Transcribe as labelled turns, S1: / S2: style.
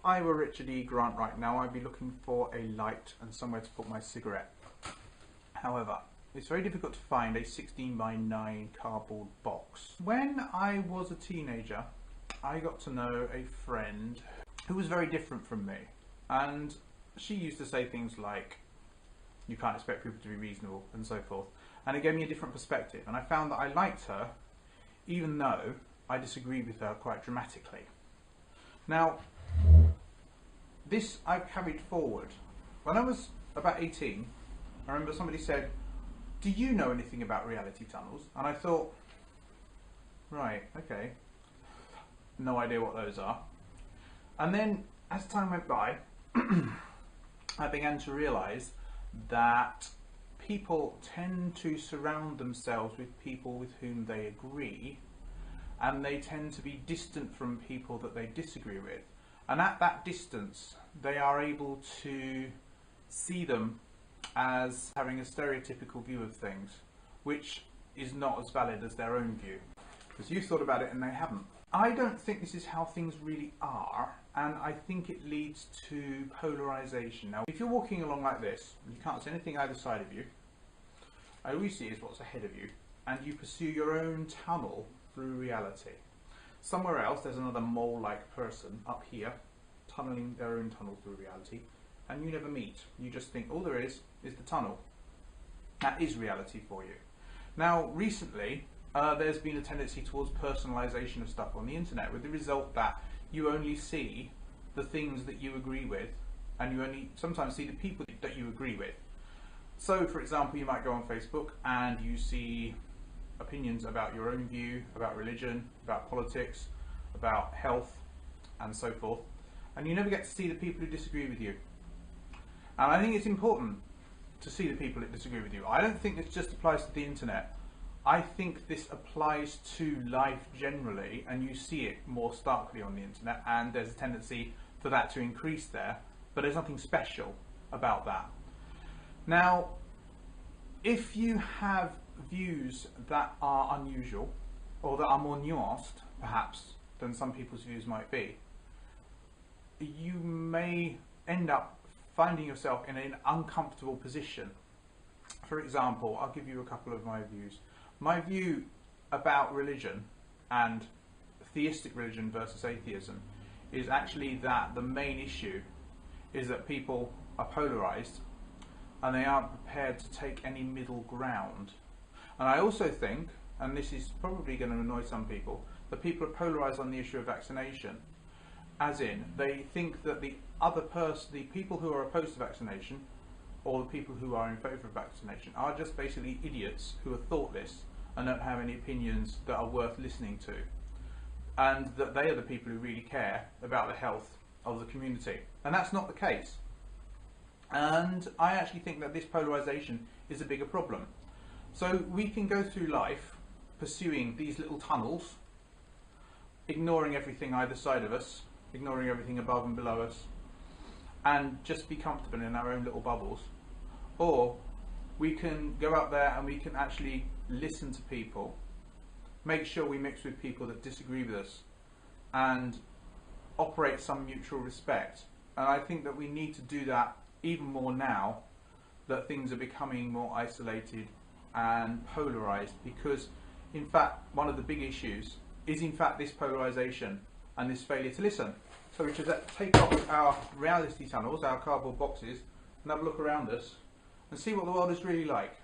S1: I were Richard E. Grant right now, I'd be looking for a light and somewhere to put my cigarette. However, it's very difficult to find a 16:9 cardboard box. When I was a teenager, I got to know a friend who was very different from me, and she used to say things like, you can't expect people to be reasonable and so forth, and it gave me a different perspective, and I found that I liked her even though I disagreed with her quite dramatically. Now, this I've carried forward. When I was about 18, I remember somebody said, do you know anything about reality tunnels? And I thought, right, okay, no idea what those are. And then as time went by, I began to realise that people tend to surround themselves with people with whom they agree, and they tend to be distant from people that they disagree with. And at that distance, they are able to see them as having a stereotypical view of things, which is not as valid as their own view, because you thought about it and they haven't. I don't think this is how things really are, and I think it leads to polarisation. Now, if you're walking along like this, you can't see anything either side of you, all you see is what's ahead of you, and you pursue your own tunnel through reality. Somewhere else, there's another mole-like person up here, tunnelling their own tunnel through reality, and you never meet. You just think all there is the tunnel. That is reality for you. Now, recently, there's been a tendency towards personalisation of stuff on the internet, with the result that you only see the things that you agree with, and you only sometimes see the people that you agree with. So, for example, you might go on Facebook and you see opinions about your own view, about religion, about politics, about health, and so forth, and you never get to see the people who disagree with you. And I think it's important to see the people that disagree with you. I don't think this just applies to the internet. I think this applies to life generally, and you see it more starkly on the internet, and there's a tendency for that to increase there, but there's nothing special about that. Now, if you have views that are unusual, or that are more nuanced, perhaps, than some people's views might be, you may end up finding yourself in an uncomfortable position. For example, I'll give you a couple of my views. My view about religion and theistic religion versus atheism is actually that the main issue is that people are polarised and they aren't prepared to take any middle ground. And I also think, and this is probably going to annoy some people, that people are polarised on the issue of vaccination, as in they think that the people who are opposed to vaccination, or the people who are in favour of vaccination, are just basically idiots who are thoughtless and don't have any opinions that are worth listening to, and that they are the people who really care about the health of the community. And that's not the case. And I actually think that this polarisation is a bigger problem. So we can go through life pursuing these little tunnels, ignoring everything either side of us, ignoring everything above and below us, and just be comfortable in our own little bubbles. Or we can go out there and we can actually listen to people, make sure we mix with people that disagree with us, and operate some mutual respect. And I think that we need to do that even more now that things are becoming more isolated and polarised, because in fact one of the big issues is in fact this polarisation and this failure to listen. So we should take off our reality tunnels, our cardboard boxes, and have a look around us and see what the world is really like.